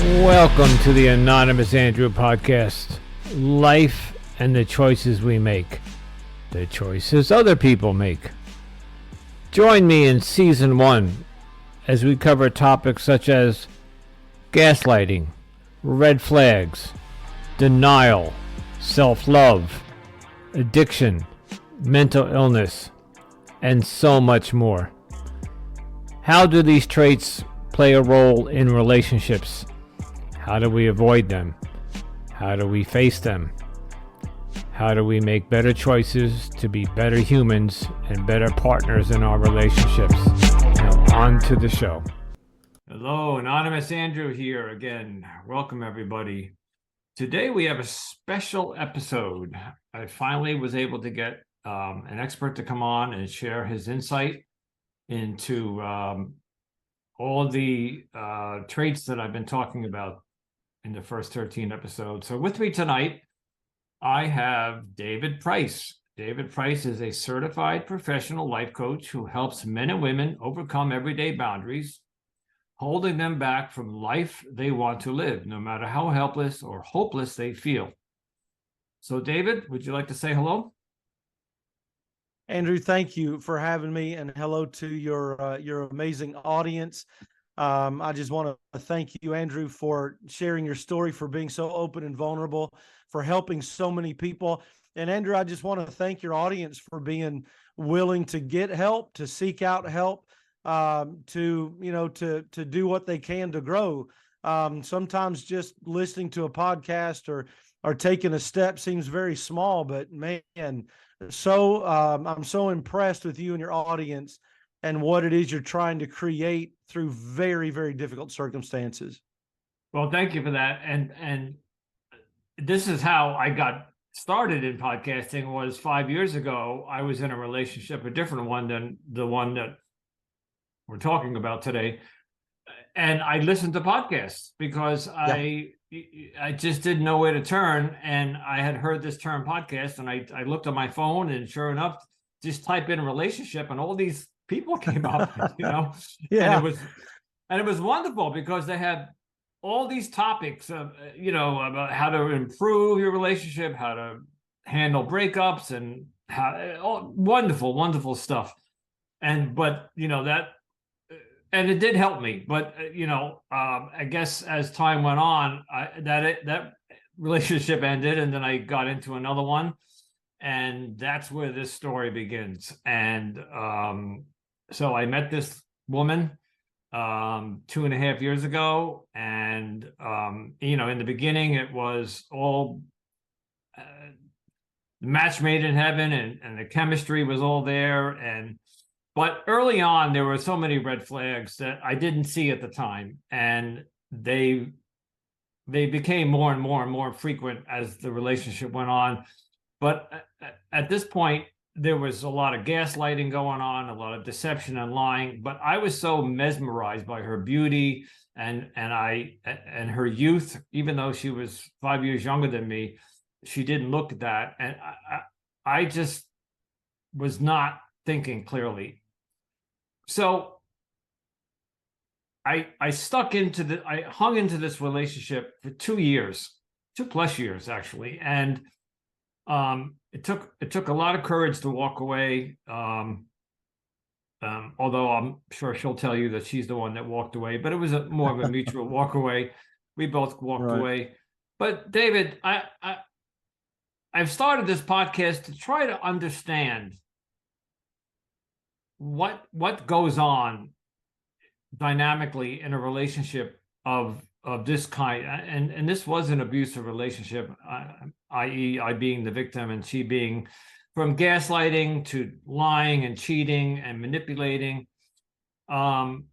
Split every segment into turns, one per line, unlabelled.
Welcome to the Anonymous Andrew Podcast. Life and the choices we make. The choices other people make. Join me in Season 1 as we cover topics such as gaslighting, red flags, denial, self-love, addiction, mental illness, and so much more. How do these traits play a role in relationships? How do we avoid them? How do we face them? How do we make better choices to be better humans and better partners in our relationships? Now, on to the show. Hello, Anonymous Andrew here again. Welcome, everybody. Today we have a special episode. I finally was able to get an expert to come on and share his insight into all the traits that I've been talking about in the first 13 episodes. So with me tonight, I have David Price. David Price is a certified professional life coach who helps men and women overcome everyday boundaries, holding them back from life they want to live, no matter how helpless or hopeless they feel. So David, would you like to say hello?
Andrew, thank you for having me, and hello to your amazing audience. I just want to thank you, Andrew, for sharing your story, for being so open and vulnerable, for helping so many people. And Andrew, I just want to thank your audience for being willing to get help, to seek out help, to do what they can to grow. Sometimes just listening to a podcast or taking a step seems very small, but man, so I'm so impressed with you and your audience and what it is you're trying to create through very, very difficult circumstances.
Well, thank you for that. And this is how I got started in podcasting. Was 5 years ago. I was in a relationship, a different one than the one that we're talking about today. And I listened to podcasts because I just didn't know where to turn. And I had heard this term podcast, and I looked on my phone, and sure enough, just type in relationship, and all these people came up,
Yeah.
And it was wonderful because they had all these topics of, about how to improve your relationship, how to handle breakups, and wonderful stuff. And it did help me, but I guess as time went on, that relationship ended, and then I got into another one, and that's where this story begins. And so I met this woman 2.5 years ago, and in the beginning it was all match made in heaven, and the chemistry was all there, but early on there were so many red flags that I didn't see at the time, and they became more and more frequent as the relationship went on. But at this point, there was a lot of gaslighting going on, a lot of deception and lying. But I was so mesmerized by her beauty and her youth. Even though she was 5 years younger than me, she didn't look at that, and I just was not thinking clearly. So I hung into this relationship for 2 years, 2+ years actually, and it took a lot of courage to walk away. Although I'm sure she'll tell you that she's the one that walked away, but it was more of a mutual walk away. We both walked away. But David, I've started this podcast to try to understand what goes on dynamically in a relationship of this kind, and this was an abusive relationship, i.e. I being the victim and she being, from gaslighting to lying and cheating and manipulating. And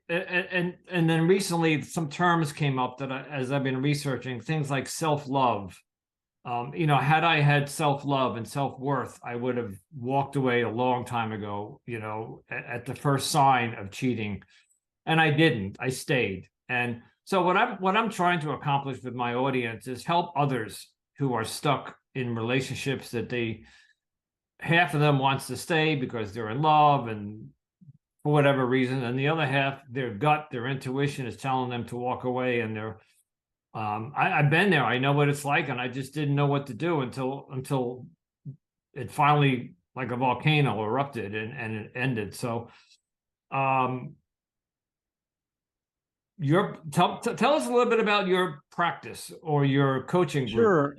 then recently some terms came up that as I've been researching, things like self-love. Had I had self-love and self-worth, I would have walked away a long time ago, at the first sign of cheating. And I didn't. I stayed. And so what I'm trying to accomplish with my audience is help others who are stuck in relationships that half of them wants to stay because they're in love, and for whatever reason, and the other half, their gut, their intuition is telling them to walk away, and I've been there. I know what it's like, and I just didn't know what to do until it finally, like a volcano, erupted and it ended. So, tell us a little bit about your practice or your coaching group.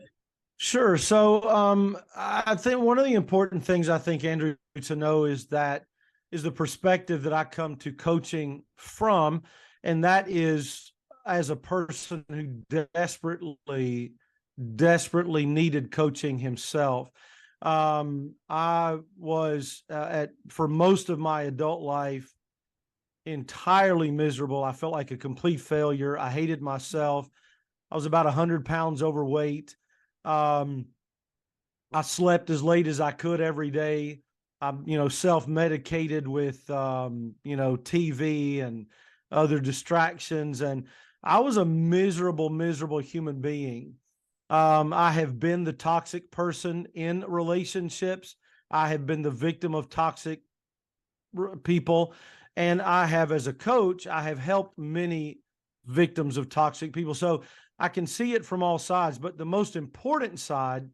Sure. So I think one of the important things I think, Andrew, to know is the perspective that I come to coaching from, and that is as a person who desperately needed coaching himself. I was for most of my adult life entirely miserable. I felt like a complete failure. I hated myself. I was about 100 pounds overweight. I slept as late as I could every day. I'm, self-medicated with, TV and other distractions. And I was a miserable human being. I have been the toxic person in relationships. I have been the victim of toxic people. And I have, as a coach, I have helped many victims of toxic people. So I can see it from all sides, but the most important side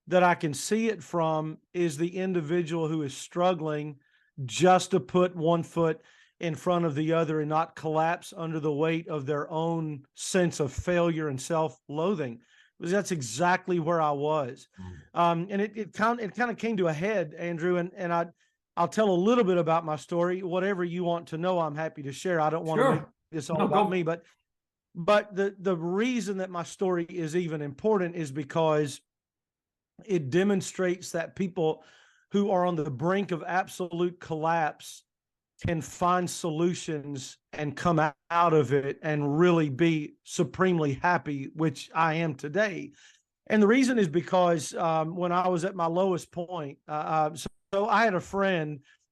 that I can see it from is the individual who is struggling just to put one foot in front of the other and not collapse under the weight of their own sense of failure and self-loathing. Because that's exactly where I was. And it kind of came to a head, Andrew, and I'll tell a little bit about my story. Whatever you want to know, I'm happy to share. I don't want to make this all about me, but the reason that my story is even important is because it demonstrates that people who are on the brink of absolute collapse can find solutions and come out of it and really be supremely happy, which I am today. And the reason is because when I was at my lowest point, so I had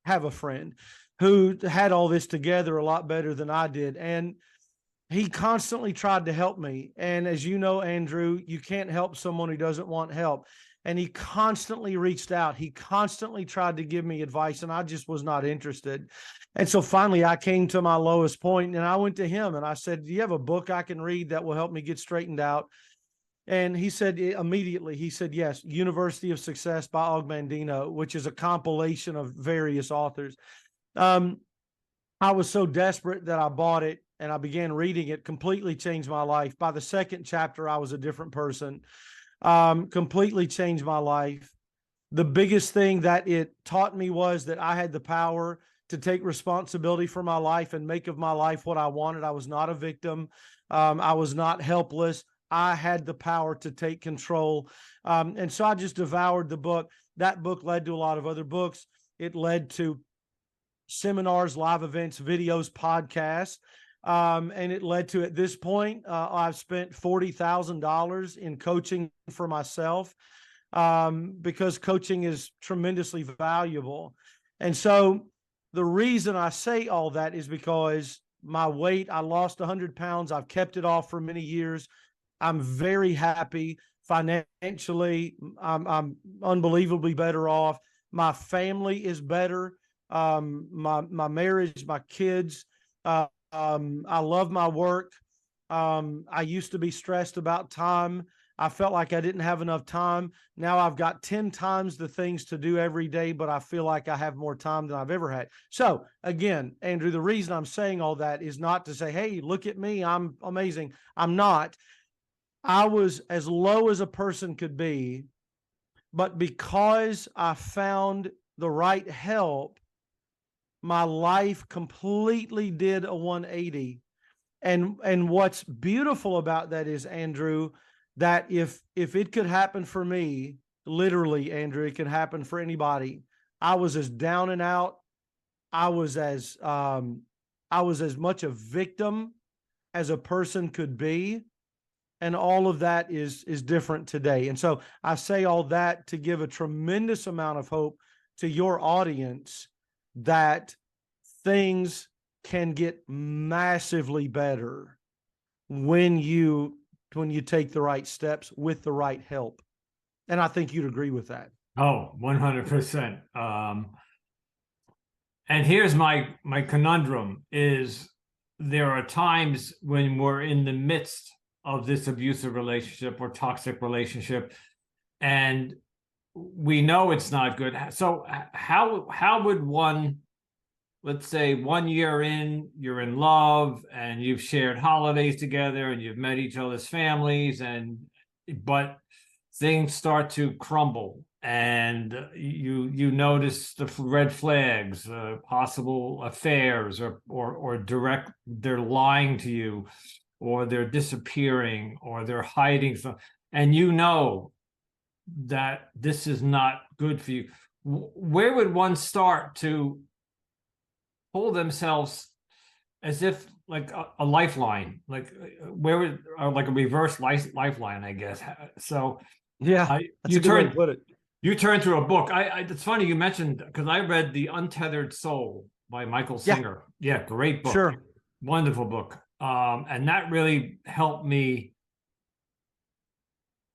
have a friend who had all this together a lot better than I did. And he constantly tried to help me. And as you know, Andrew, you can't help someone who doesn't want help. And he constantly reached out. He constantly tried to give me advice, and I just was not interested. And so finally I came to my lowest point, and I went to him and I said, do you have a book I can read that will help me get straightened out? And he said immediately, he said, yes, University of Success by Og Mandino, which is a compilation of various authors. I was so desperate that I bought it and I began reading it. Completely changed my life. By the second chapter, I was a different person. Completely changed my life. The biggest thing that it taught me was that I had the power to take responsibility for my life and make of my life what I wanted. I was not a victim. I was not helpless. I had the power to take control. And so I just devoured the book. That book led to a lot of other books. It led to seminars, live events, videos, podcasts. And it led to, at this point, I've spent $40,000 in coaching for myself because coaching is tremendously valuable. And so the reason I say all that is because my weight, I lost 100 pounds. I've kept it off for many years. I'm very happy financially. I'm unbelievably better off. My family is better. My marriage, my kids. I love my work. I used to be stressed about time. I felt like I didn't have enough time. Now I've got 10 times the things to do every day, but I feel like I have more time than I've ever had. So again, Andrew, the reason I'm saying all that is not to say, hey, look at me, I'm amazing. I'm not. I was as low as a person could be, but because I found the right help, my life completely did a 180. And what's beautiful about that is, Andrew, that if it could happen for me, literally, Andrew, it can happen for anybody. I was as down and out. I was as much a victim as a person could be. And all of that is different today. And so I say all that to give a tremendous amount of hope to your audience that things can get massively better when you take the right steps with the right help. And I think you'd agree with that.
Oh, 100%. And here's my conundrum is there are times when we're in the midst of this abusive relationship or toxic relationship, and we know it's not good. So how would one, let's say 1 year in, you're in love and you've shared holidays together and you've met each other's families, but things start to crumble and you notice the red flags, possible affairs, or direct, they're lying to you, or they're disappearing, or they're hiding something, and you know that this is not good for you. Where would one start to pull themselves, as if like a lifeline, like where would, or like a reverse lifeline, I guess? So
Yeah, that's a good way to put it.
You turn to a book. It's funny you mentioned, because I read The Untethered Soul by Michael Singer. Yeah, great book.
Sure.
Wonderful book. And that really helped me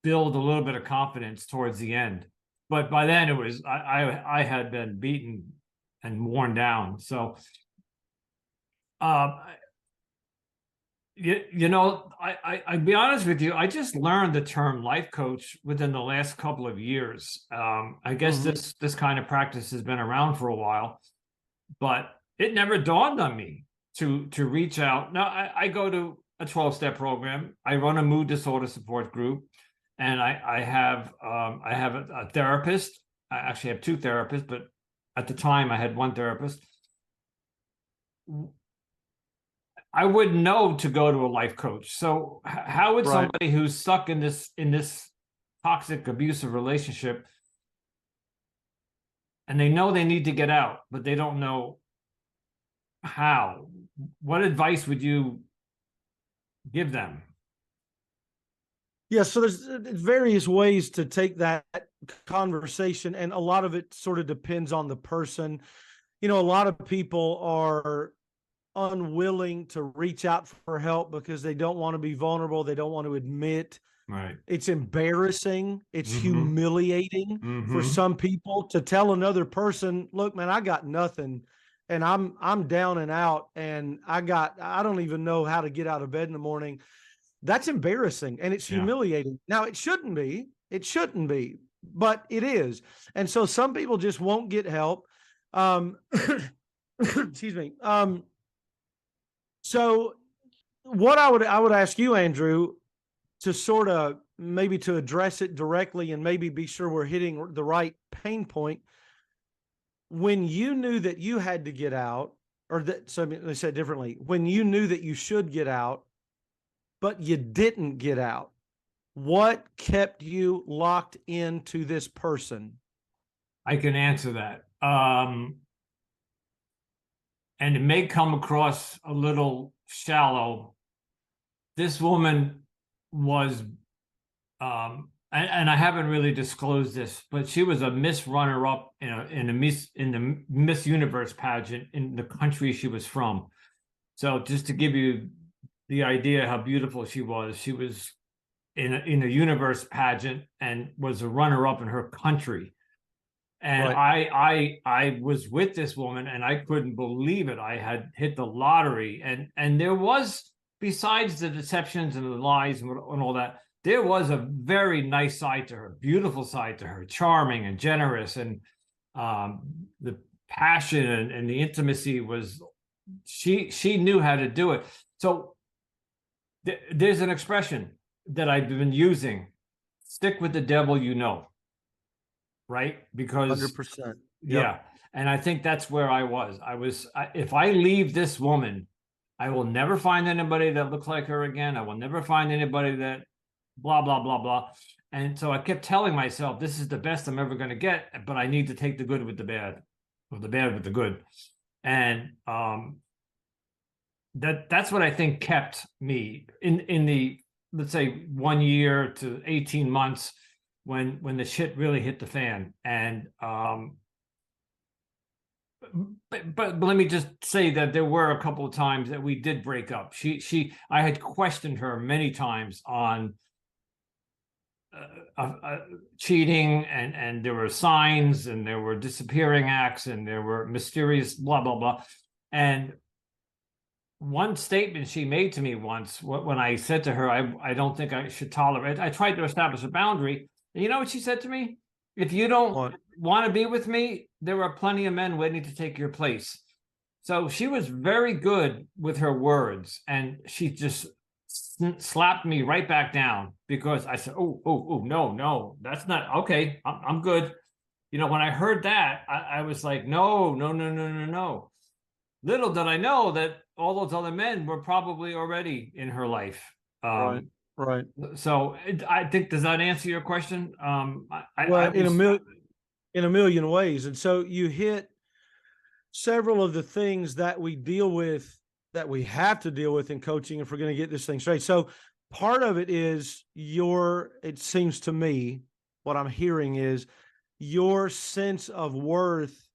build a little bit of confidence towards the end. But by then it was, I had been beaten and worn down. So, I'd be honest with you, I just learned the term life coach within the last couple of years. I guess this kind of practice has been around for a while, but it never dawned on me to reach out. Now I go to a 12-step program. I run a mood disorder support group, and I have a therapist. I actually have two therapists, but at the time I had one therapist. I wouldn't know to go to a life coach. So how would somebody who's stuck in this toxic, abusive relationship, and they know they need to get out, but they don't know how, what advice would you give them?
Yeah, so there's various ways to take that conversation, and a lot of it sort of depends on the person. A lot of people are unwilling to reach out for help because they don't want to be vulnerable. They don't want to admit.
Right.
It's embarrassing. It's humiliating for some people to tell another person, look, man, I got nothing and I'm down and out and I don't even know how to get out of bed in the morning. That's embarrassing and it's humiliating. Now it shouldn't be, but it is. And so some people just won't get help. Excuse me. So what I would ask you, Andrew, to sort of maybe to address it directly and maybe be sure we're hitting the right pain point. When you knew that you had to get out, or that, so let me say it differently, when you knew that you should get out, but you didn't get out, what kept you locked into this person?
I can answer that. And it may come across a little shallow. This woman was, and I haven't really disclosed this, but she was a Miss runner-up in the Miss Universe pageant in the country she was from. So just to give you the idea how beautiful she was in a universe pageant and was a runner-up in her country. And I was with this woman and I couldn't believe it. I had hit the lottery, and there was, besides the deceptions and the lies and all that, there was a very nice side to her, beautiful side to her, charming and generous, and the passion and the intimacy was, she knew how to do it. So there's an expression that I've been using: stick with the devil you know. Right? Because
100%.
Yeah. And I think that's where I was. If I leave this woman, I will never find anybody that looks like her again. I will never find anybody that blah, blah, blah, blah. And so I kept telling myself, this is the best I'm ever going to get, but I need to take the good with the bad, or the bad with the good. And that's what I think kept me in the, let's say, 1 year to 18 months when the shit really hit the fan. And but let me just say that there were a couple of times that we did break up. I had questioned her many times on cheating, and there were signs, and there were disappearing acts, and there were mysterious blah blah blah. And one statement she made to me once, when I said to her, I don't think I should tolerate, I tried to establish a boundary. And you know what she said to me? If you don't want to be with me, there are plenty of men waiting to take your place. So she was very good with her words, and she just slapped me right back down, because I said, oh, no, that's not okay. I'm good. You know, when I heard that, I was like, no. Little did I know that all those other men were probably already in her life.
Right.
So I think, does that answer your question?
In a million ways. And so you hit several of the things that we deal with, that we have to deal with in coaching if we're going to get this thing straight. So part of it is it seems to me, what I'm hearing is your sense of worth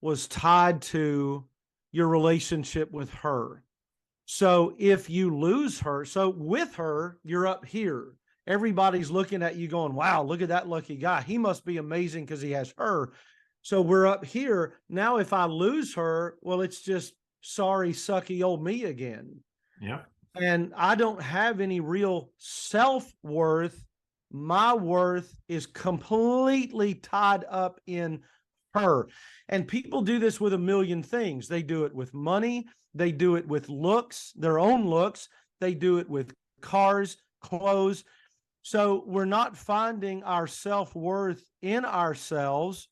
was tied to your relationship with her. So if you lose her, so with her, you're up here. Everybody's looking at you going, wow, look at that lucky guy. He must be amazing because he has her. So we're up here. Now, if I lose her, well, it's just sorry, sucky old me again.
Yeah.
And I don't have any real self-worth. My worth is completely tied up in her. And people do this with a million things. They do it with money. They do it with looks, their own looks. They do it with cars, clothes. So we're not finding our self-worth in ourselves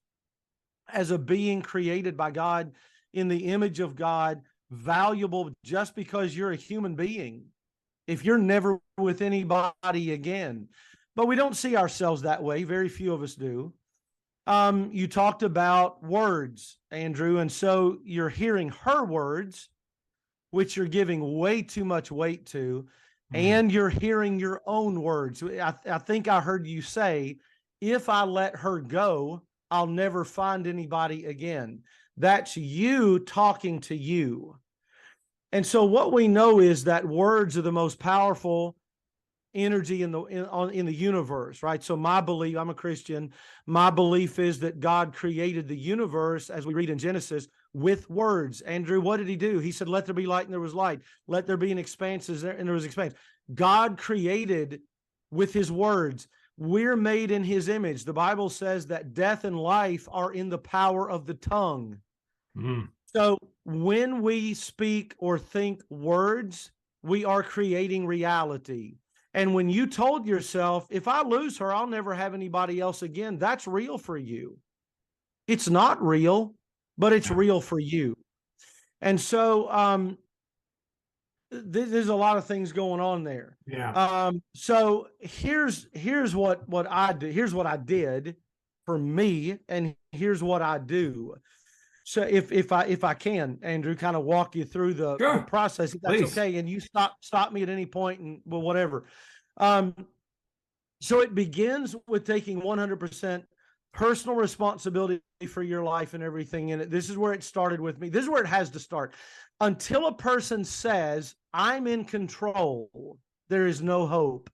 as a being created by God in the image of God, valuable just because you're a human being, if you're never with anybody again. But we don't see ourselves that way. Very few of us do. You talked about words, Andrew, and so you're hearing her words, which you're giving way too much weight to, and you're hearing your own words. I think I heard you say, if I let her go, I'll never find anybody again. That's you talking to you. And so what we know is that words are the most powerful energy in the universe, right? So my belief, I'm a Christian, my belief is that God created the universe, as we read in Genesis, with words. Andrew, what did he do? He said, let there be light, and there was light. Let there be an expanse, and there was expanse. God created with his words. We're made in his image. The Bible says that death and life are in the power of the tongue. So when we speak or think words, we are creating reality. And when you told yourself, if I lose her, I'll never have anybody else again, that's real for you. It's not real, but it's real for you. And so there's a lot of things going on there.
Yeah.
So here's what I do. Here's what I did for me, and here's what I do. So if I can, Andrew, kind of walk you through the process, if that's okay, and you stop me at any point, and well, whatever. So it begins with taking 100% personal responsibility for your life and everything in it. This is where it started with me. This is where it has to start. Until a person says, I'm in control, there is no hope.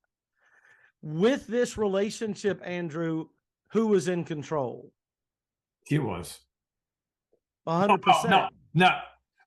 With this relationship, Andrew, who was in control?
She was.
100%.
No.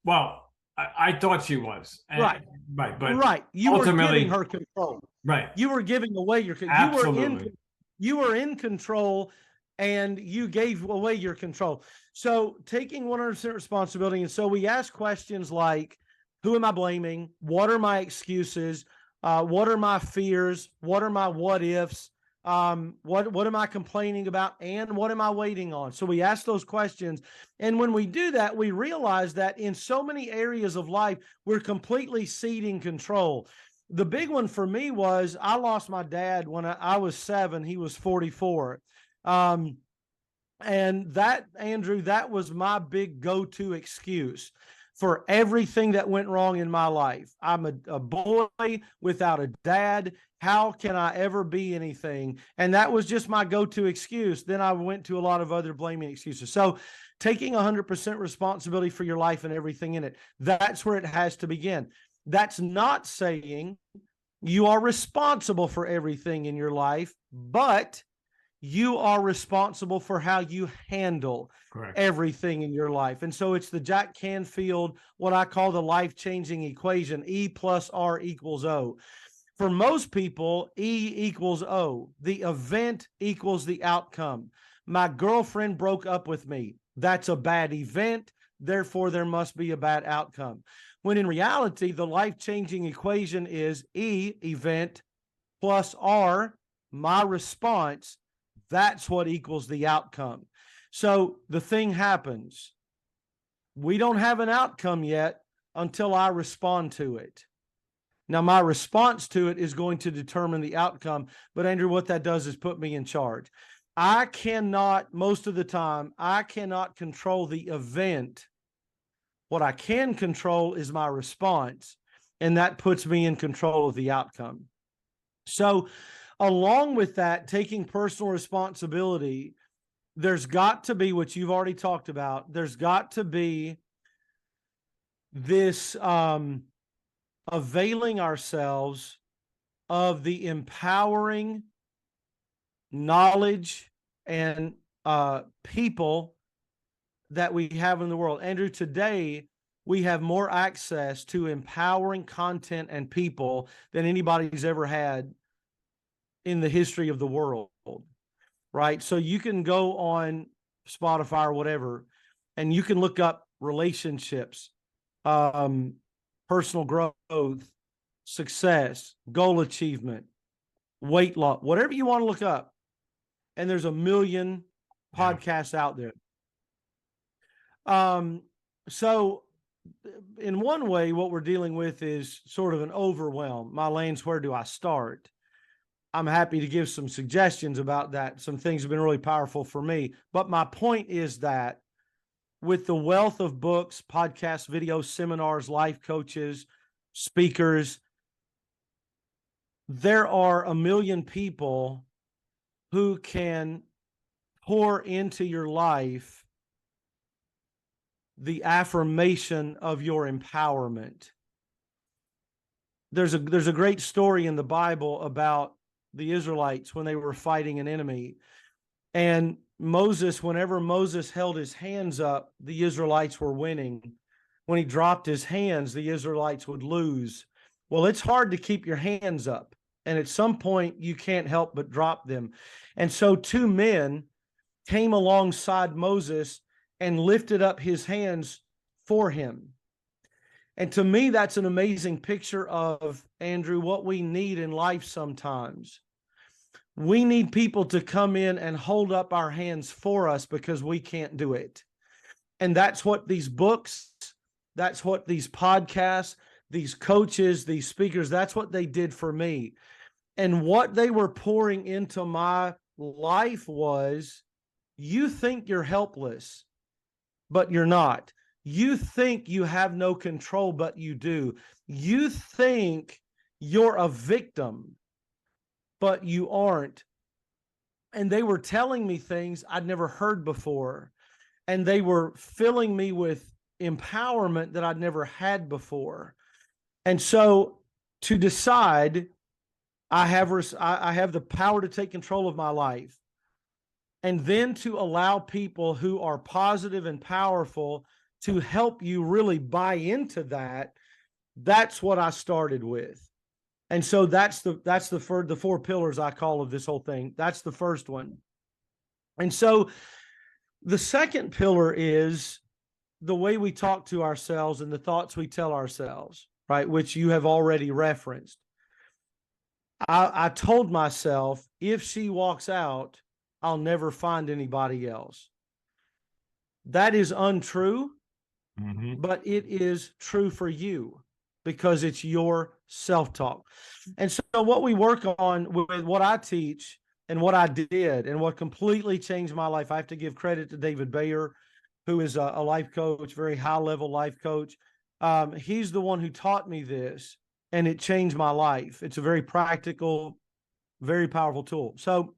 Well, I thought she was.
Right.
But
you were giving her control.
Right.
You were giving away your control.
Absolutely.
You were in control, and you gave away your control. So taking 100% responsibility. And so we ask questions like, who am I blaming? What are my excuses? What are my fears? What are my what ifs? What am I complaining about, and what am I waiting on? So we ask those questions. And when we do that, we realize that in so many areas of life, we're completely ceding control. The big one for me was I lost my dad when I was 7. He was 44. And that, Andrew, that was my big go-to excuse for everything that went wrong in my life. I'm a boy without a dad. How can I ever be anything? And that was just my go-to excuse. Then I went to a lot of other blaming excuses. So taking 100% responsibility for your life and everything in it, that's where it has to begin. That's not saying You are responsible for everything in your life, but you are responsible for how you handle everything in your life. And so it's the Jack Canfield, what I call the life-changing equation, E plus R equals O. For most people, E equals O. The event equals the outcome. My girlfriend broke up with me. That's a bad event. Therefore, there must be a bad outcome. When in reality, the life-changing equation is E, event, plus R, my response. That's what equals the outcome. So the thing happens. We don't have an outcome yet until I respond to it. Now, my response to it is going to determine the outcome. But Andrew, what that does is put me in charge. I cannot, most of the time, I cannot control the event. What I can control is my response, and that puts me in control of the outcome. So along with that, taking personal responsibility, there's got to be what you've already talked about. There's got to be this availing ourselves of the empowering knowledge and people that we have in the world. Andrew, today we have more access to empowering content and people than anybody's ever had in the history of the world, right? So you can go on Spotify or whatever, and you can look up relationships, personal growth, success, goal achievement, weight loss, whatever you want to look up. And there's a million podcasts out there. So in one way, what we're dealing with is sort of an overwhelm. My Lanes, where do I start? I'm happy to give some suggestions about that. Some things have been really powerful for me. But my point is that with the wealth of books, podcasts, videos, seminars, life coaches, speakers, there are a million people who can pour into your life the affirmation of your empowerment. There's a great story in the Bible about the Israelites when they were fighting an enemy. And Moses, whenever Moses held his hands up, the Israelites were winning. When he dropped his hands, the Israelites would lose. Well, it's hard to keep your hands up. And at some point, you can't help but drop them. And so two men came alongside Moses and lifted up his hands for him. And to me, that's an amazing picture of, Andrew, what we need in life sometimes. We need people to come in and hold up our hands for us because we can't do it. And that's what these books, that's what these podcasts, these coaches, these speakers, that's what they did for me. And what they were pouring into my life was, you think you're helpless, but you're not. You think you have no control, but you do. You think you're a victim, but you aren't. And they were telling me things I'd never heard before. And they were filling me with empowerment that I'd never had before. And so to decide, I have the power to take control of my life. And then to allow people who are positive and powerful to help you really buy into that. That's what I started with. And so that's the four pillars I call of this whole thing. That's the first one. And so the second pillar is the way we talk to ourselves and the thoughts we tell ourselves, right? Which you have already referenced. I told myself, if she walks out, I'll never find anybody else. That is untrue, but it is true for you because it's your self-talk. And so what we work on with what I teach and what I did and what completely changed my life, I have to give credit to David Bayer, who is a life coach, very high-level life coach. He's the one who taught me this, and it changed my life. It's a very practical, very powerful tool. So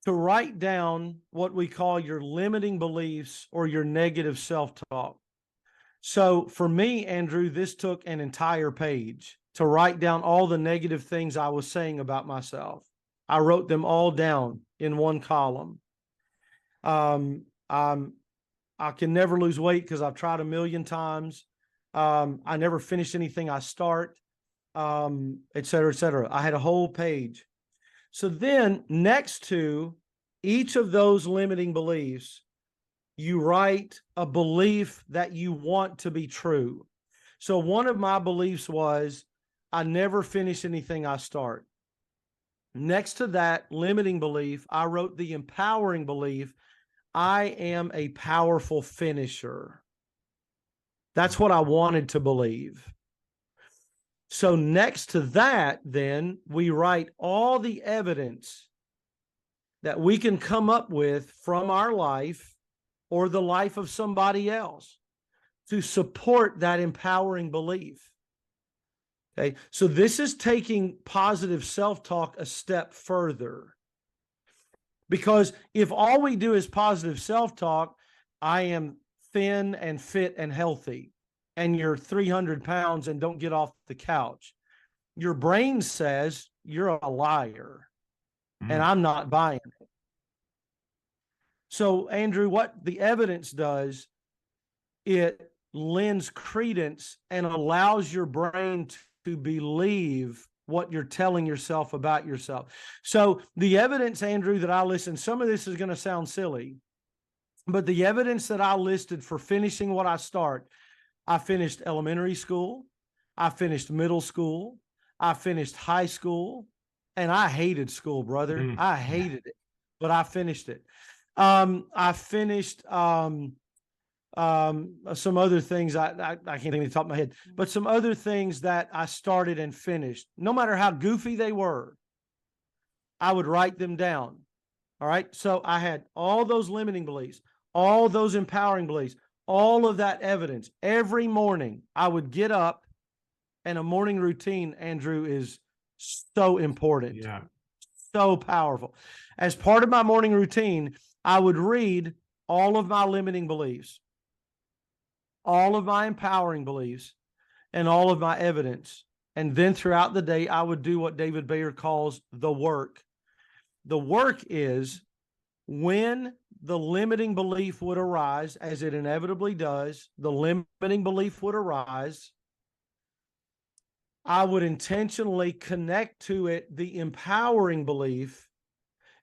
to write down what we call your limiting beliefs or your negative self-talk. So for me, Andrew, this took an entire page to write down all the negative things I was saying about myself. I wrote them all down in one column. I can never lose weight because I've tried a million times. I never finish anything I start, et cetera, et cetera. I had a whole page. So then next to each of those limiting beliefs, you write a belief that you want to be true. So one of my beliefs was, I never finish anything I start. Next to that limiting belief, I wrote the empowering belief, I am a powerful finisher. That's what I wanted to believe. So next to that, then, we write all the evidence that we can come up with from our life or the life of somebody else to support that empowering belief. Okay, so this is taking positive self-talk a step further. Because if all we do is positive self-talk, I am thin and fit and healthy, and you're 300 pounds and don't get off the couch, your brain says you're a liar, and I'm not buying it. So, Andrew, what the evidence does, it lends credence and allows your brain to believe what you're telling yourself about yourself. So the evidence, Andrew, that I listened, some of this is going to sound silly, but the evidence that I listed for finishing what I start, I finished elementary school, I finished middle school, I finished high school, and I hated school, brother. I hated it, but I finished it. I finished some other things I can't think of the top of my head, but some other things that I started and finished. No matter how goofy they were, I would write them down. All right. So I had all those limiting beliefs, all those empowering beliefs, all of that evidence. Every morning I would get up, and a morning routine, Andrew, is so important.
Yeah.
So powerful. As part of my morning routine, I would read all of my limiting beliefs, all of my empowering beliefs, and all of my evidence. And then throughout the day, I would do what David Bayer calls the work. The work is when the limiting belief would arise, as it inevitably does, the limiting belief would arise, I would intentionally connect to it the empowering belief,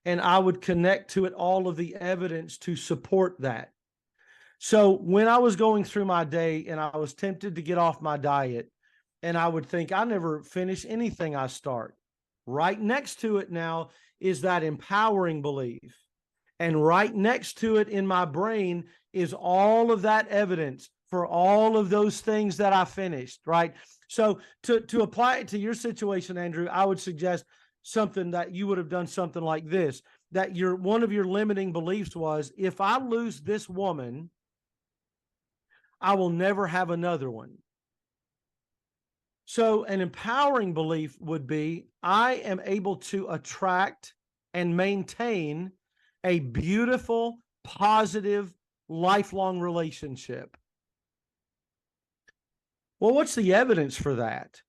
and I would connect to it all of the evidence to support that. So when I was going through my day and I was tempted to get off my diet, and I would think, I never finish anything I start, right next to it now is that empowering belief. And right next to it in my brain is all of that evidence for all of those things that I finished, right? So to apply it to your situation, Andrew, I would suggest something that you would have done something like this, that one of your limiting beliefs was, if I lose this woman, I will never have another one. So an empowering belief would be, I am able to attract and maintain a beautiful, positive, lifelong relationship. Well, what's the evidence for that?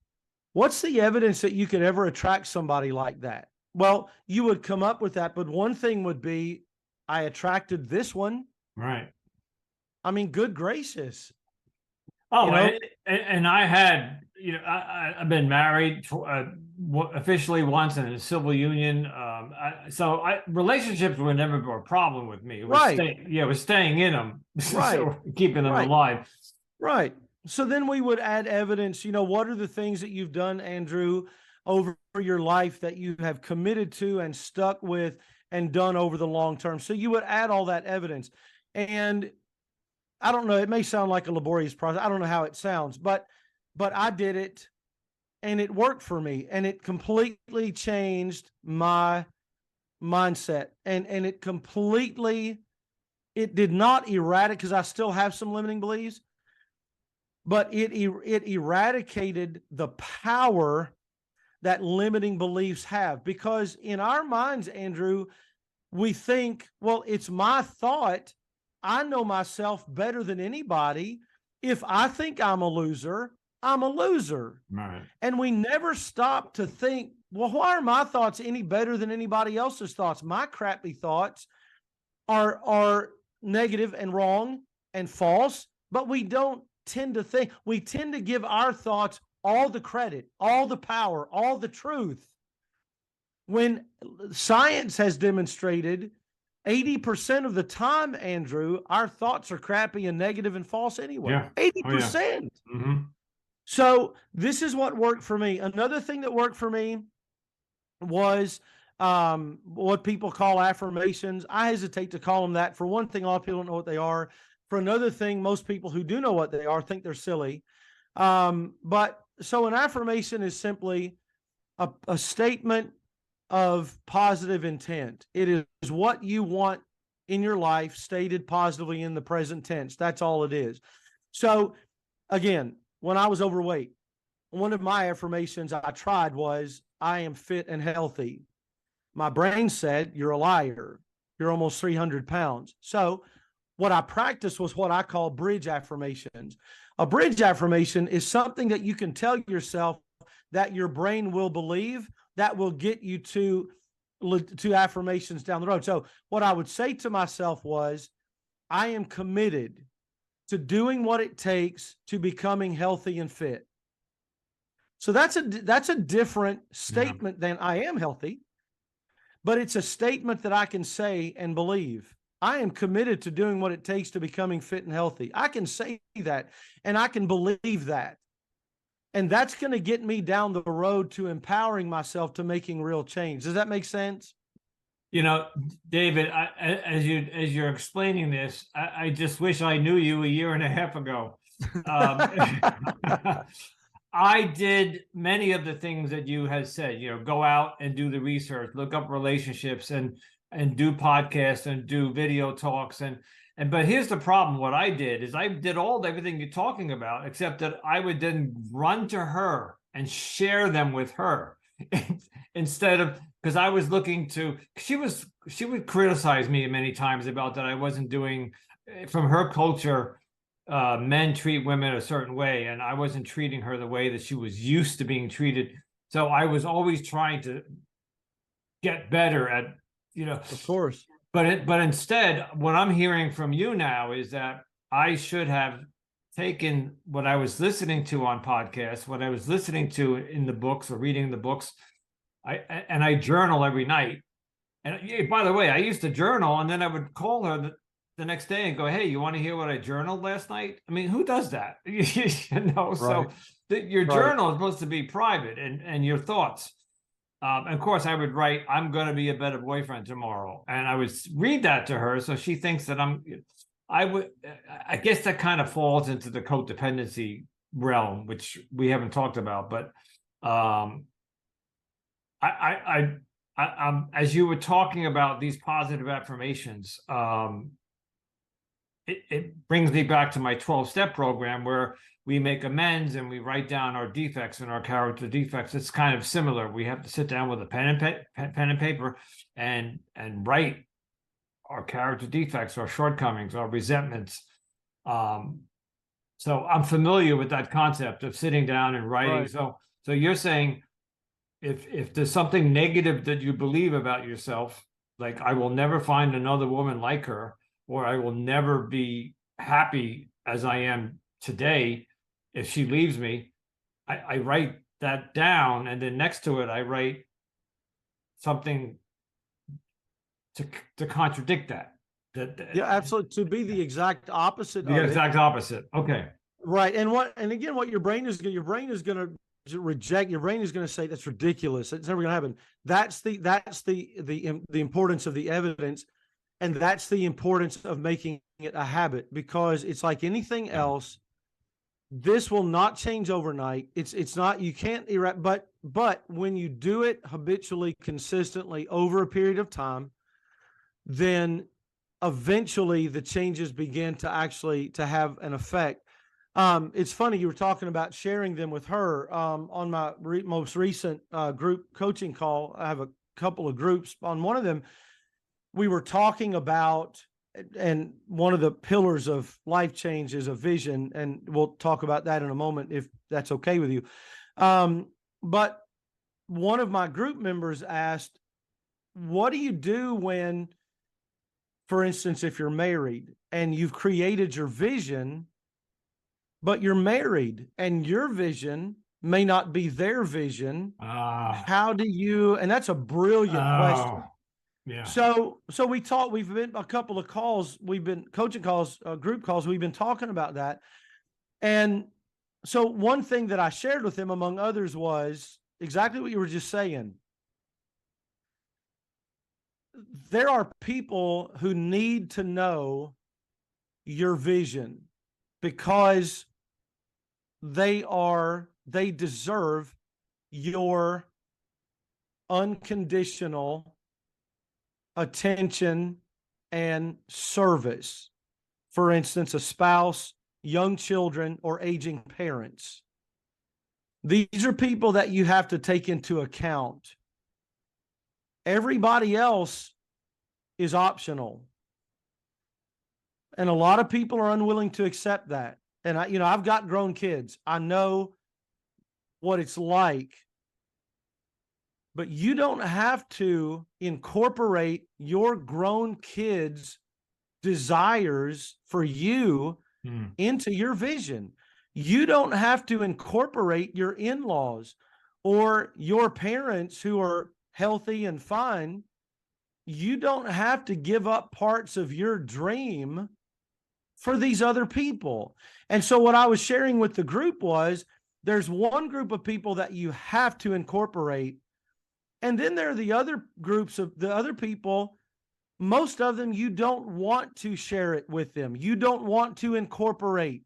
What's the evidence that you could ever attract somebody like that? Well, you would come up with that, but one thing would be, I attracted this one.
Right.
I mean, good gracious.
Oh, and I had, I've been married officially once in a civil union. So relationships were never a problem with me. It was
Right.
it was staying in them,
Right.
so keeping them alive.
Right. So then we would add evidence. What are the things that you've done, Andrew, over your life that you have committed to and stuck with and done over the long term? So you would add all that evidence. And I don't know, it may sound like a laborious process. I don't know how it sounds, but I did it, and it worked for me, and it completely changed my mindset. And it did not eradicate, because I still have some limiting beliefs, but it eradicated the power that limiting beliefs have. Because in our minds, Andrew, we think, well, it's my thought. I know myself better than anybody. If I think I'm a loser, I'm a loser.
Right.
And we never stop to think, well, why are my thoughts any better than anybody else's thoughts? My crappy thoughts are negative and wrong and false, but we don't tend to think. We tend to give our thoughts all the credit, all the power, all the truth. When science has demonstrated 80% of the time, Andrew, our thoughts are crappy and negative and false anyway.
Yeah.
80%.
Oh, yeah. Mm-hmm.
So this is what worked for me. Another thing that worked for me was what people call affirmations. I hesitate to call them that. For one thing, a lot of people don't know what they are. For another thing, most people who do know what they are think they're silly. But so an affirmation is simply a statement of positive intent. It is what you want in your life stated positively in the present tense. That's all it is. So again, when I was overweight, one of my affirmations I tried was, I am fit and healthy. My brain said, you're a liar. You're almost 300 pounds. So what I practiced was what I call bridge affirmations. A bridge affirmation is something that you can tell yourself that your brain will believe, that will get you to affirmations down the road. So what I would say to myself was, I am committed to doing what it takes to becoming healthy and fit. So that's a different statement than I am healthy, but it's a statement that I can say and believe. I am committed to doing what it takes to becoming fit and healthy. I can say that, and I can believe that. And that's going to get me down the road to empowering myself to making real change. Does that make sense?
You know, David, as you're explaining this, I just wish I knew you a year and a half ago. I did many of the things that you had said, go out and do the research, look up relationships and do podcasts and do video talks. But here's the problem. What I did is I did everything you're talking about, except that I would then run to her and share them with her instead of, because I was looking to, she would criticize me many times about that I wasn't doing, from her culture, men treat women a certain way, and I wasn't treating her the way that she was used to being treated. So I was always trying to get better at,
Of course.
But instead, what I'm hearing from you now is that I should have taken what I was listening to on podcasts, what I was listening to in the books or reading the books, I journal every night. And by the way, I used to journal, and then I would call her the next day and go, hey, you want to hear what I journaled last night? I mean, who does that?
Right.
So your journal is supposed to be private and your thoughts. Of course, I would write, I'm going to be a better boyfriend tomorrow. And I would read that to her. So she thinks that I guess that kind of falls into the codependency realm, which we haven't talked about. But as you were talking about these positive affirmations, it brings me back to my 12-step program where we make amends and we write down our defects and our character defects. It's kind of similar. We have to sit down with a pen and paper and write our character defects, our shortcomings, our resentments. So I'm familiar with that concept of sitting down and writing.
Right.
So you're saying if there's something negative that you believe about yourself, like I will never find another woman like her, or I will never be happy as I am today if she leaves me, I write that down, and then next to it I write something to contradict that.
Yeah, absolutely. To be the exact opposite.
The exact opposite. Okay.
Right. And again, what your brain is going to reject. Your brain is going to say that's ridiculous. It's never going to happen. That's the importance of the evidence. And that's the importance of making it a habit, because it's like anything else. This will not change overnight. It's not, you can't erect, but when you do it habitually, consistently over a period of time, then eventually the changes begin to actually to have an effect. It's funny, you were talking about sharing them with her. On my most recent group coaching call, I have a couple of groups. On one of them, we were talking about and one of the pillars of life change is a vision, and we'll talk about that in a moment if that's okay with you. But one of my group members asked, what do you do when, for instance, if you're married and you've created your vision, but you're married and your vision may not be their vision? How do you, and that's a brilliant question.
Yeah.
So we've been a couple of calls, we've been coaching calls, group calls, we've been talking about that. And so one thing that I shared with him, among others, was exactly what you were just saying. There are people who need to know your vision because they deserve your unconditional attention and service. For instance, a spouse, young children, or aging parents. These are people that you have to take into account. Everybody else is optional. And a lot of people are unwilling to accept that. And I've got grown kids. I know what it's like. But you don't have to incorporate your grown kids' desires for you into your vision. You don't have to incorporate your in-laws or your parents who are healthy and fine. You don't have to give up parts of your dream for these other people. And so what I was sharing with the group was, there's one group of people that you have to incorporate. And then there are the other groups of the other people. Most of them, you don't want to share it with them. You don't want to incorporate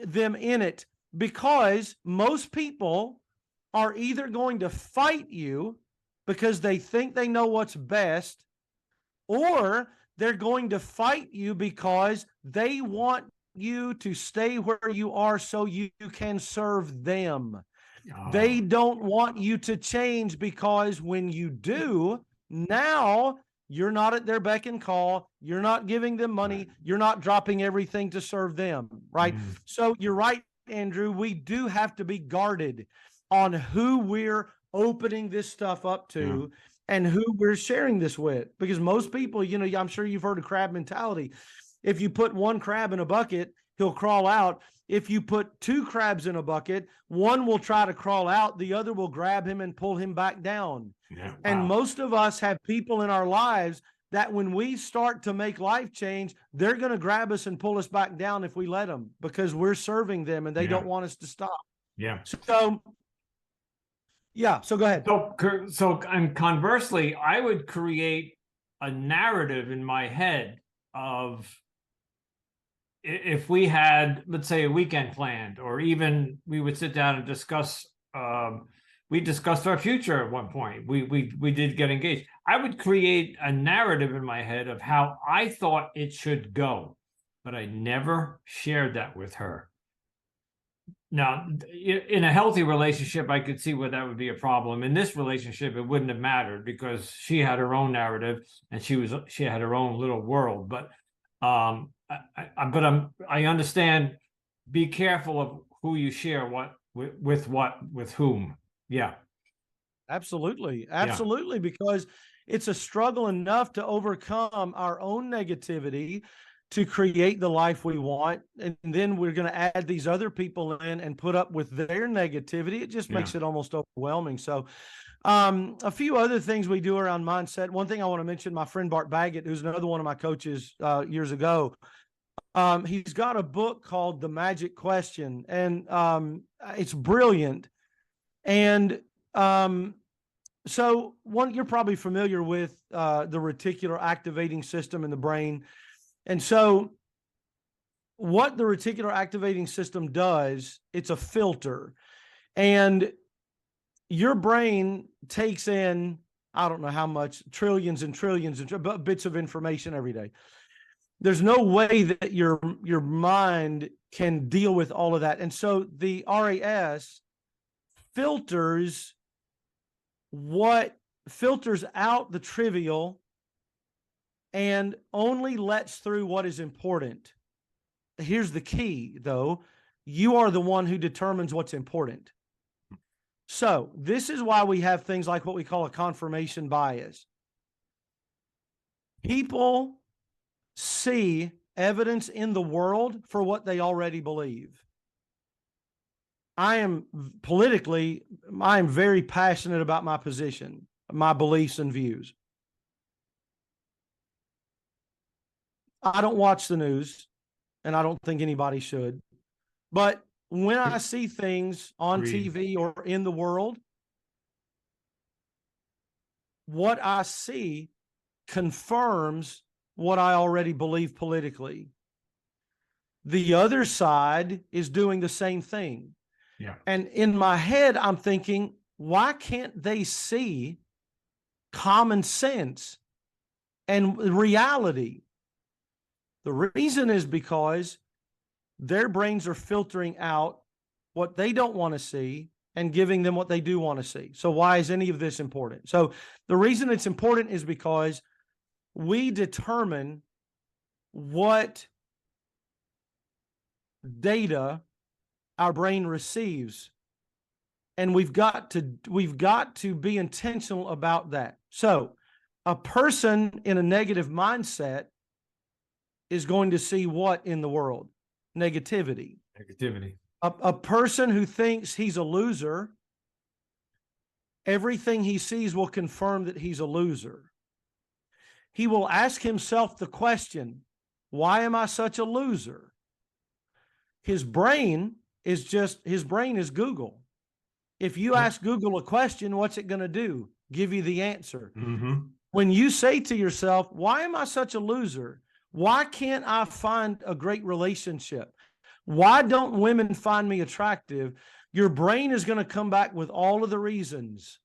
them in it, because most people are either going to fight you because they think they know what's best, or they're going to fight you because they want you to stay where you are so you can serve them. They don't want you to change, because when you do, now you're not at their beck and call. You're not giving them money. Right. You're not dropping everything to serve them, right? So you're right, Andrew. We do have to be guarded on who we're opening this stuff up to and who we're sharing this with, because most people, I'm sure you've heard of crab mentality. If you put one crab in a bucket, he'll crawl out. If you put two crabs in a bucket, one will try to crawl out, the other will grab him and pull him back down. Yeah, wow. And most of us have people in our lives that when we start to make life change, they're going to grab us and pull us back down if we let them, because we're serving them and they don't want us to stop. Yeah. So go ahead.
And conversely, I would create a narrative in my head of, if we had, let's say, a weekend planned, or even we would sit down and discuss, we discussed our future at one point. We did get engaged. I would create a narrative in my head of how I thought it should go, but I never shared that with her. Now, in a healthy relationship, I could see where that would be a problem. In this relationship, it wouldn't have mattered, because she had her own narrative and she had her own little world. But I understand. Be careful of who you share what with whom. Yeah,
absolutely, because it's a struggle enough to overcome our own negativity to create the life we want, and then we're going to add these other people in and put up with their negativity. It just makes it almost overwhelming. So a few other things we do around mindset. One thing I want to mention, my friend Bart Baggett, who's another one of my coaches years ago, he's got a book called The Magic Question, and it's brilliant. And so you're probably familiar with the reticular activating system in the brain. And so what the reticular activating system does, it's a filter. And your brain takes in, I don't know how much, trillions and trillions of bits of information every day. There's no way that your mind can deal with all of that. And so the RAS filters out the trivial and only lets through what is important. Here's the key, though. You are the one who determines what's important. So this is why we have things like what we call a confirmation bias. People see evidence in the world for what they already believe. I am very passionate about my position, my beliefs and views. I don't watch the news, and I don't think anybody should. But when I see things on TV or in the world, what I see confirms what I already believe politically. The other side is doing the same thing.
Yeah.
And in my head, I'm thinking, why can't they see common sense and reality? The reason is because their brains are filtering out what they don't want to see and giving them what they do want to see. So why is any of this important? So the reason it's important is because we determine what data our brain receives, and we've got to be intentional about that. So a person in a negative mindset is going to see what in the world? Negativity. A person who thinks he's a loser, everything he sees will confirm that he's a loser. He will ask himself the question, why am I such a loser? His brain is Google. If you ask Google a question, what's it going to do? Give you the answer.
Mm-hmm.
When you say to yourself, why am I such a loser? Why can't I find a great relationship? Why don't women find me attractive? Your brain is going to come back with all of the reasons,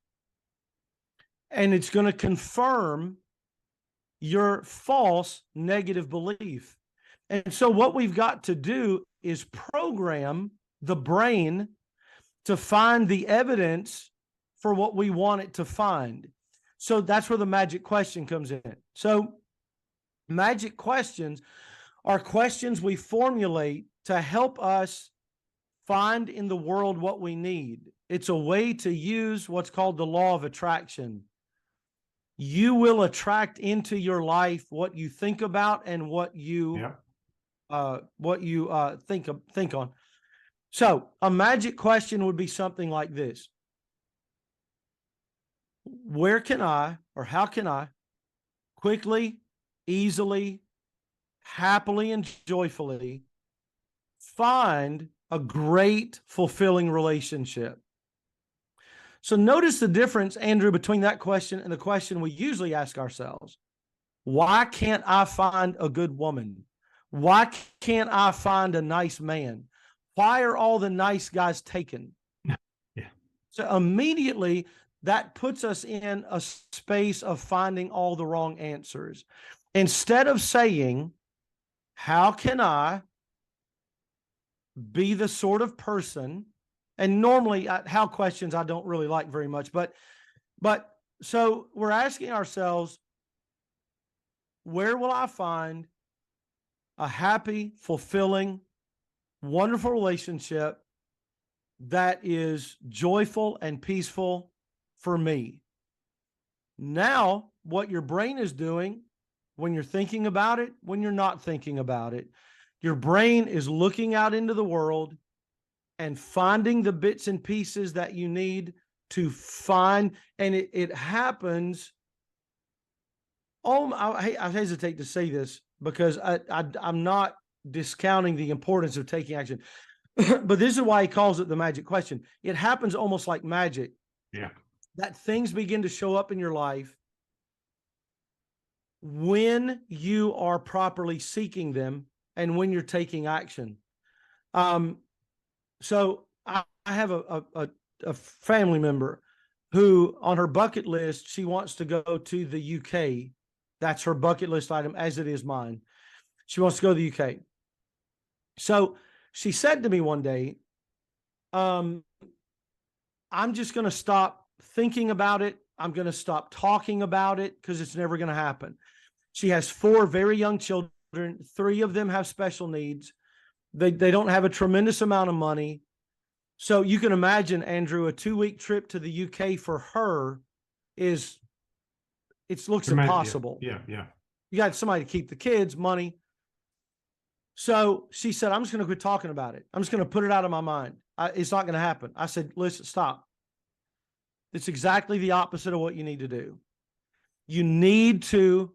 and it's going to confirm your false negative belief. And so what we've got to do is program the brain to find the evidence for what we want it to find. So that's where the magic question comes in. So magic questions are questions we formulate to help us find in the world what we need. It's a way to use what's called the law of attraction. You will attract into your life what you think about and what you think on. So a magic question would be something like this: where can I, or how can I, quickly, easily, happily, and joyfully find a great, fulfilling relationship? So notice the difference, Andrew, between that question and the question we usually ask ourselves. Why can't I find a good woman? Why can't I find a nice man? Why are all the nice guys taken?
Yeah.
So immediately that puts us in a space of finding all the wrong answers. Instead of saying, how can I be the sort of person, and normally how questions I don't really like very much, but so we're asking ourselves, where will I find a happy, fulfilling, wonderful relationship that is joyful and peaceful for me? Now, what your brain is doing when you're thinking about it, when you're not thinking about it, your brain is looking out into the world and finding the bits and pieces that you need to find. And it happens. I hesitate to say this because I'm not discounting the importance of taking action, but this is why he calls it the magic question. It happens almost like magic.
Yeah.
That things begin to show up in your life when you are properly seeking them and when you're taking action. So I have a family member who, on her bucket list, she wants to go to the UK. That's her bucket list item, as it is mine. She wants to go to the UK. So she said to me one day, I'm just going to stop thinking about it. I'm going to stop talking about it because it's never going to happen. She has 4 very young children. 3 of them have special needs. They don't have a tremendous amount of money. So you can imagine, Andrew, a 2-week trip to the UK for her looks impossible.
Yeah.
You got somebody to keep the kids, money. So she said, I'm just going to quit talking about it. I'm just going to put it out of my mind. It's not going to happen. I said, listen, stop. It's exactly the opposite of what you need to do. You need to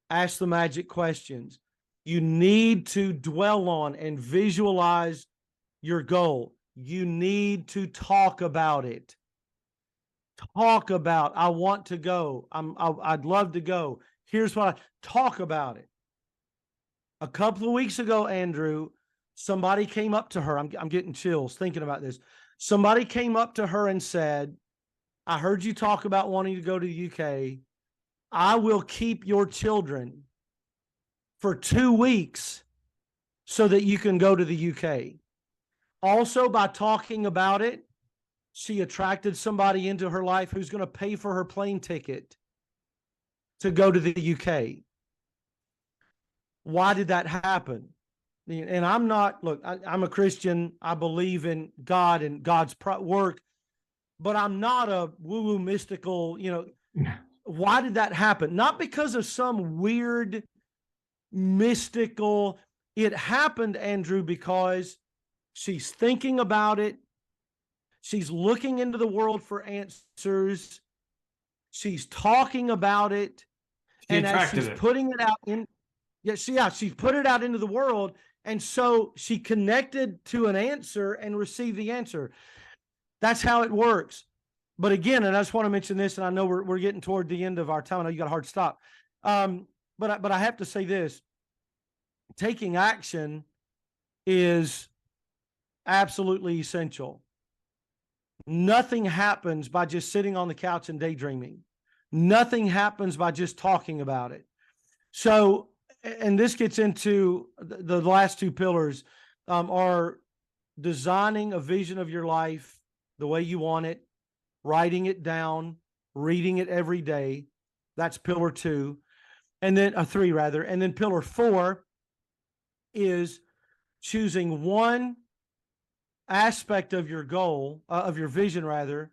ask the magic questions. You need to dwell on and visualize your goal. You need to talk about it. Talk about, I want to go. I'd love to go. Here's what talk about it. A couple of weeks ago, Andrew, somebody came up to her. I'm getting chills thinking about this. Somebody came up to her and said, I heard you talk about wanting to go to the UK. I will keep your children for 2 weeks so that you can go to the UK. Also, by talking about it, she attracted somebody into her life who's going to pay for her plane ticket to go to the UK. Why did that happen? And I'm a Christian. I believe in God and God's work, but I'm not a woo-woo mystical, Why did that happen? Not because of some weird mystical, it happened, Andrew, because she's thinking about it. She's looking into the world for answers. She's talking about it. And as she's putting it out she put it out into the world. And so she connected to an answer and received the answer. That's how it works. But again, and I just want to mention this, and I know we're getting toward the end of our time. I know you got a hard stop. But I have to say this. Taking action is absolutely essential. Nothing happens by just sitting on the couch and daydreaming. Nothing happens by just talking about it. So, and this gets into the last 2 pillars, are designing a vision of your life the way you want it, writing it down, reading it every day. That's pillar 2. And then 3 rather. And then pillar 4 is choosing one aspect of your goal, of your vision rather.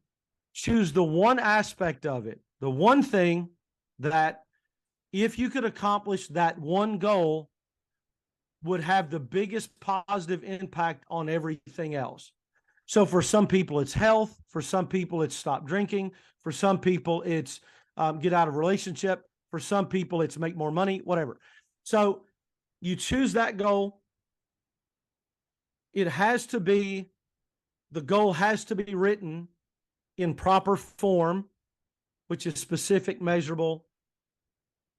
Choose the one aspect of it, the one thing that if you could accomplish that one goal would have the biggest positive impact on everything else. So for some people it's health, for some people it's stop drinking, for some people it's get out of a relationship, for some people it's make more money, whatever. So you choose that goal. The goal has to be written in proper form, which is specific, measurable,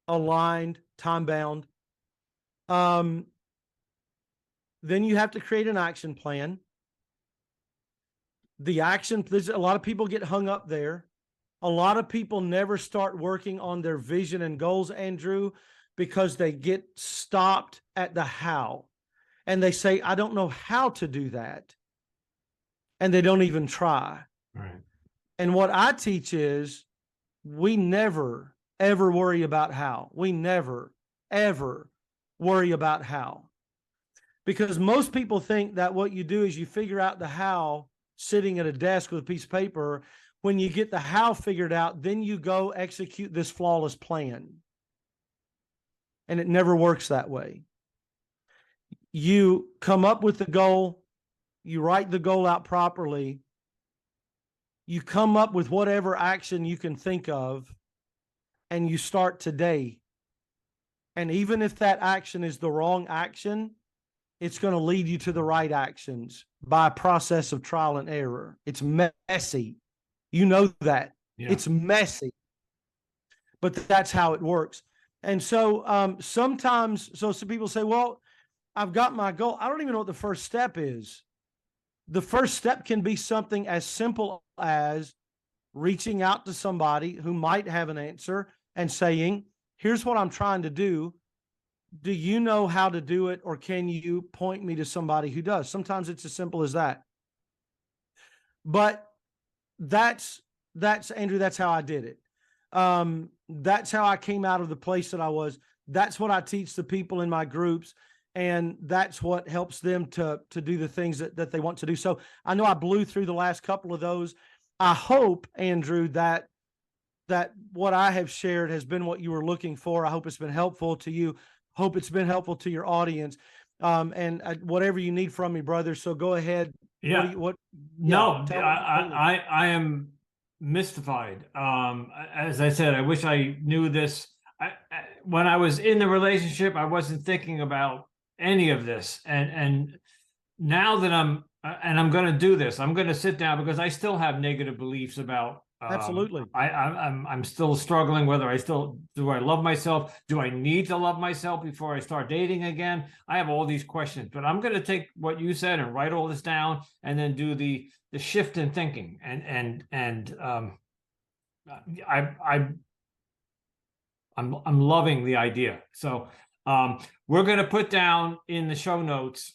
aligned, time-bound. Then you have to create an action plan. A lot of people get hung up there. A lot of people never start working on their vision and goals, Andrew, because they get stopped at the how. And they say, I don't know how to do that. And they don't even try.
Right.
And what I teach is we never, ever worry about how. We never, ever worry about how. Because most people think that what you do is you figure out the how sitting at a desk with a piece of paper. When you get the how figured out, then you go execute this flawless plan. And it never works that way. You come up with the goal, you write the goal out properly, you come up with whatever action you can think of, and you start today. And even if that action is the wrong action, it's going to lead you to the right actions by a process of trial and error. It's messy. You know that. Yeah. It's messy. But that's how it works. And so sometimes some people say, well, I've got my goal. I don't even know what the first step is. The first step can be something as simple as reaching out to somebody who might have an answer and saying, here's what I'm trying to do. Do you know how to do it, or can you point me to somebody who does? Sometimes it's as simple as that. But that's Andrew, that's how I did it. That's how I came out of the place that I was. That's what I teach the people in my groups. And that's what helps them to do the things that they want to do. So I know I blew through the last couple of those. I hope, Andrew, that what I have shared has been what you were looking for. I hope it's been helpful to you. Hope it's been helpful to your audience. And whatever you need from me, brother. So go ahead.
Yeah. I am mystified. As I said, I wish I knew this. When I was in the relationship, I wasn't thinking about any of this. And now that I'm going to do this, I'm going to sit down, because I still have negative beliefs about.
Absolutely.
I'm still struggling whether do I love myself? Do I need to love myself before I start dating again? I have all these questions, but I'm going to take what you said and write all this down, and then do the shift in thinking. I'm loving the idea. So we're going to put down in the show notes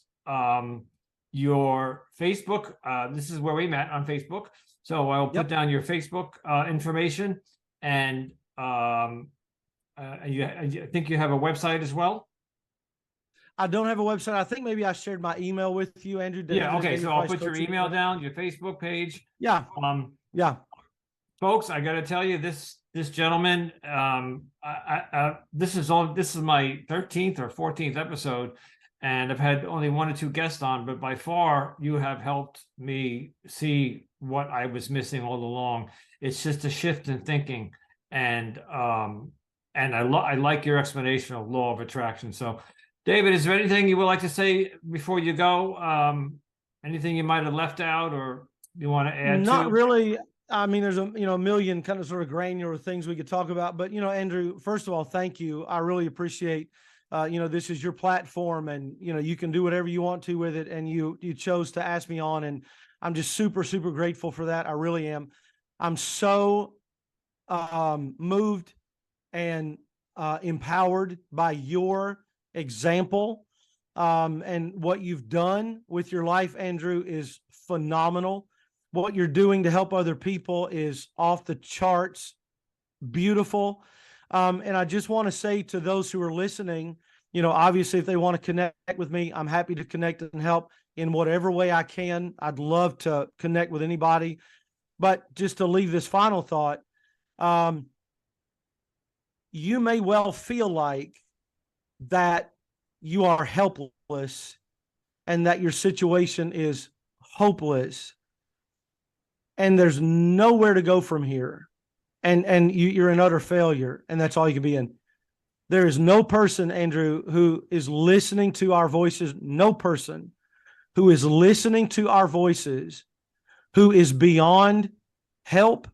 your Facebook. This is where we met, on Facebook. So I'll put down your Facebook information, and I think you have a website as well.
I don't have a website. I think maybe I shared my email with you, Andrew.
Yeah. Okay. So I'll put your email down, your Facebook page.
Yeah.
Folks, I got to tell you, this gentleman, this is my 13th or 14th episode, and I've had only 1 or 2 guests on, but by far you have helped me see what I was missing all along. It's just a shift in thinking, and I like your explanation of law of attraction. So, David, is there anything you would like to say before you go? Anything you might have left out, or you want to add?
Not really. I mean, there's a million kind of sort of granular things we could talk about, but Andrew, first of all, thank you. I really appreciate. This is your platform, and you can do whatever you want to with it, and you chose to ask me on, and I'm just super, super grateful for that. I really am. I'm so moved and empowered by your example, and what you've done with your life, Andrew, is phenomenal. What you're doing to help other people is off the charts, beautiful. And I just want to say to those who are listening, obviously, if they want to connect with me, I'm happy to connect and help in whatever way I can. I'd love to connect with anybody. But just to leave this final thought, you may well feel like that you are helpless and that your situation is hopeless, and there's nowhere to go from here. And you're in utter failure, and that's all you can be in. There is no person, Andrew, who is listening to our voices, no person who is listening to our voices who is beyond help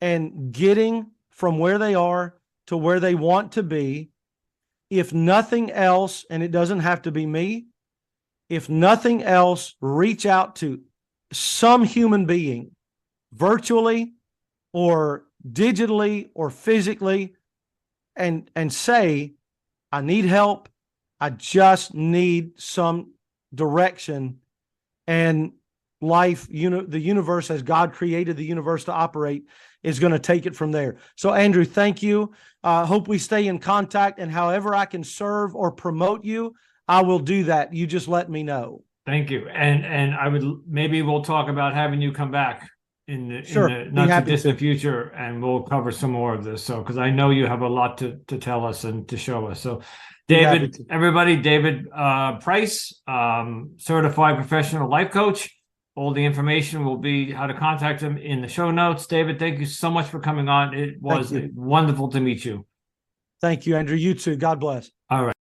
and getting from where they are to where they want to be. If nothing else, and it doesn't have to be me, if nothing else, reach out to some human being, virtually or digitally or physically, and say, I need help. I just need some direction. And life, the universe, as God created the universe to operate, is going to take it from there. So, Andrew, thank you. Hope we stay in contact, and however I can serve or promote you, I will do that. You just let me know.
Thank you. And maybe we'll talk about having you come back in the not too distant future, and we'll cover some more of this. So, because I know you have a lot to tell us and to show us. So, David, everybody, David Price, certified professional life coach. All the information will be how to contact him in the show notes. David, thank you so much for coming on. It was wonderful to meet you.
Thank you, Andrew. You too. God bless.
All right.